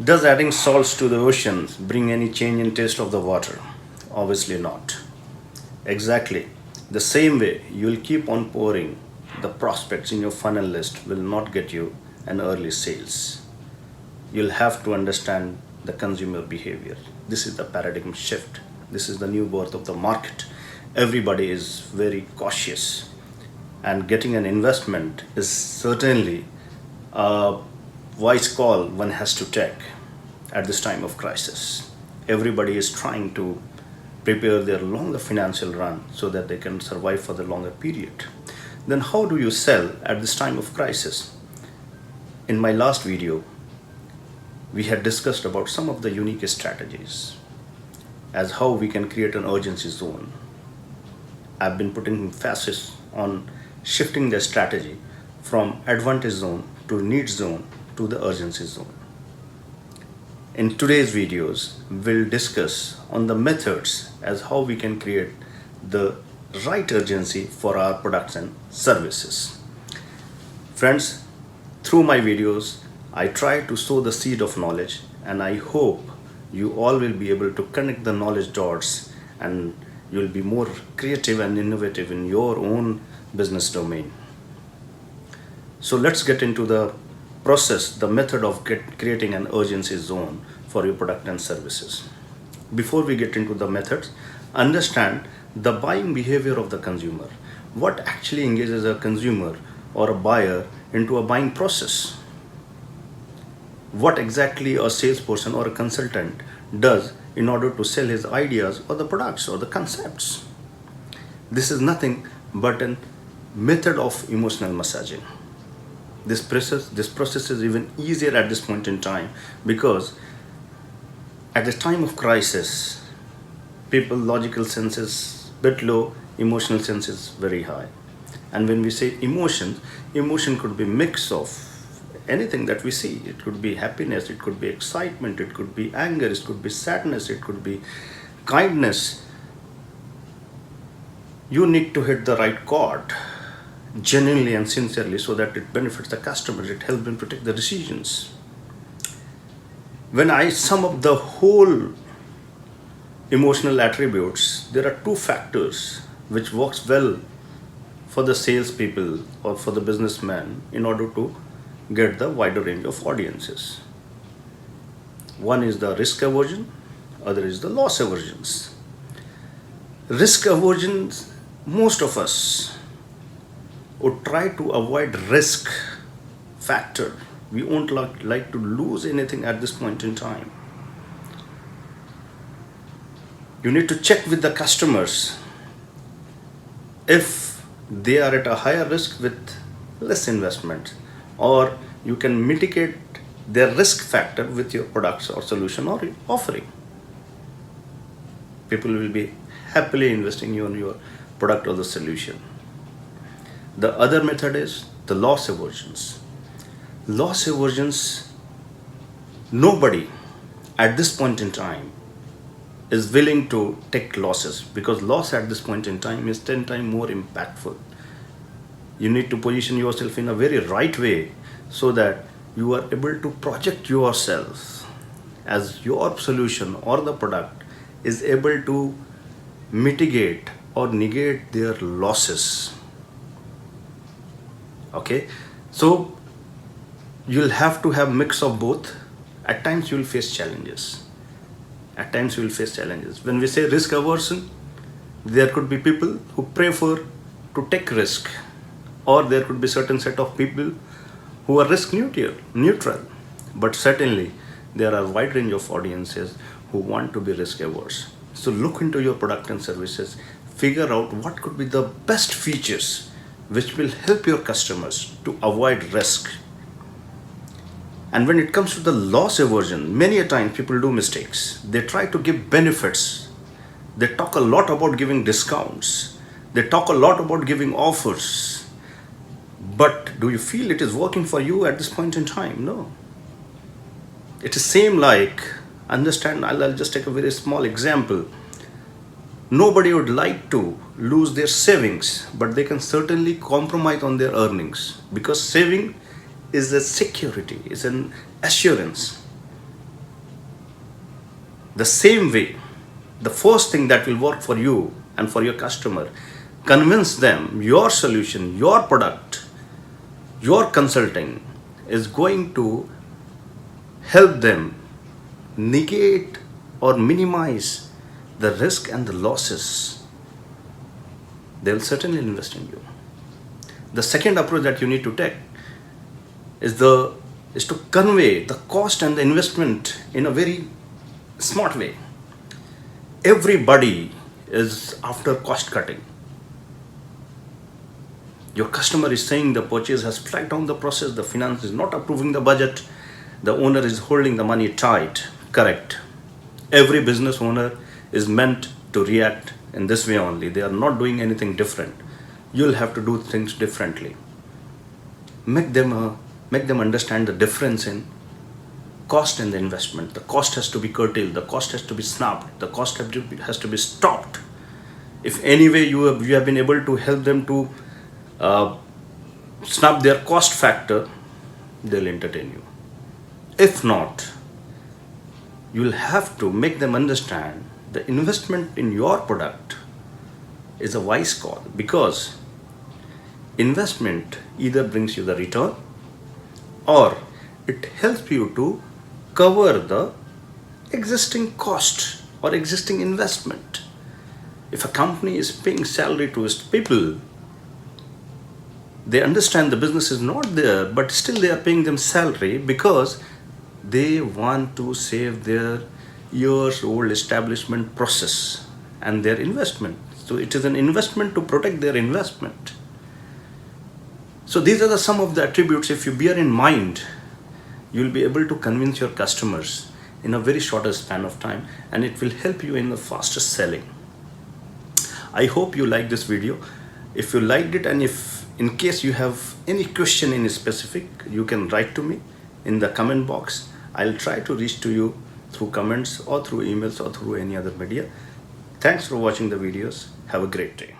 Does adding salts to the ocean bring any change in taste of the water? Obviously not. Exactly. The same way you'll keep on pouring, the prospects in your funnel list will not get you an early sales. You'll have to understand the consumer behavior. This is the paradigm shift. This is the new birth of the market. Everybody is very cautious, and getting an investment is certainly a wise call one has to take at this time of crisis. Everybody is trying to prepare their longer financial run so that they can survive for the longer period. Then how do you sell at this time of crisis? In my last video, we had discussed about some of the unique strategies as how we can create an urgency zone. I've been putting emphasis on shifting the strategy from advantage zone to need zone to the urgency zone. In today's videos, we'll discuss on the methods as how we can create the right urgency for our products and services. Friends, through my videos, I try to sow the seed of knowledge, and I hope you all will be able to connect the knowledge dots and you'll be more creative and innovative in your own business domain. So let's get into the process, the method of creating an urgency zone for your product and services. Before we get into the methods, understand the buying behavior of the consumer. What actually engages a consumer or a buyer into a buying process? What exactly a salesperson or a consultant does in order to sell his ideas or the products or the concepts? This is nothing but a method of emotional massaging. This process is even easier at this point in time because at the time of crisis, people logical sense is bit low, emotional sense is very high. And when we say emotion could be mix of anything that we see. It could be happiness, it could be excitement, it could be anger, it could be sadness, it could be kindness. You need to hit the right chord genuinely and sincerely so that it benefits the customers, it helps them to take the decisions. When I sum up the whole emotional attributes, there are two factors which works well for the salespeople or for the businessman in order to get the wider range of audiences. One is the risk aversion, other is the loss aversions. Risk aversions, most of us would try to avoid risk factor. We won't like to lose anything at this point in time. You need to check with the customers if they are at a higher risk with less investment, or you can mitigate their risk factor with your products or solution or offering. People will be happily investing in your product or the solution. The other method is the loss aversions. Loss aversions, nobody at this point in time is willing to take losses because loss at this point in time is 10 times more impactful. You need to position yourself in a very right way so that you are able to project yourself as your solution or the product is able to mitigate or negate their losses. Okay, so you'll have to have mix of both. At times you will face challenges. When we say risk aversion, there could be people who prefer to take risk, or there could be certain set of people who are risk neutral. But certainly there are a wide range of audiences who want to be risk averse. So look into your product and services, figure out what could be the best features which will help your customers to avoid risk. And when it comes to the loss aversion, many a time people do mistakes. They try to give benefits. They talk a lot about giving discounts. They talk a lot about giving offers. But do you feel it is working for you at this point in time? No. It is same like, understand, I'll just take a very small example. Nobody would like to lose their savings, but they can certainly compromise on their earnings because saving is a security, is an assurance. The same way, the first thing that will work for you and for your customer, convince them your solution, your product, your consulting is going to help them negate or minimize the risk and the losses. They will certainly invest in you. The second approach that you need to take is to convey the cost and the investment in a very smart way. Everybody is after cost cutting. Your customer is saying the purchase has flagged down the process, the finance is not approving the budget, the owner is holding the money tight. Correct. Every business owner is meant to react in this way only. They are not doing anything different. You'll have to do things differently. Make them understand the difference in cost and the investment. The cost has to be curtailed. The cost has to be snapped. The cost has to be stopped. If anyway you have been able to help them to snap their cost factor, they'll entertain you. If not, you'll have to make them understand the investment in your product is a wise call, because investment either brings you the return or it helps you to cover the existing cost or existing investment. If a company is paying salary to its people, they understand the business is not there, but still they are paying them salary because they want to save their years-old establishment process and their investment. So it is an investment to protect their investment. So these are some of the attributes. If you bear in mind, you will be able to convince your customers in a very shorter span of time, and it will help you in the fastest selling. I hope you like this video. If you liked it, and if in case you have any question in specific, you can write to me in the comment box. I'll try to reach to you through comments or through emails or through any other media. Thanks for watching the videos. Have a great day.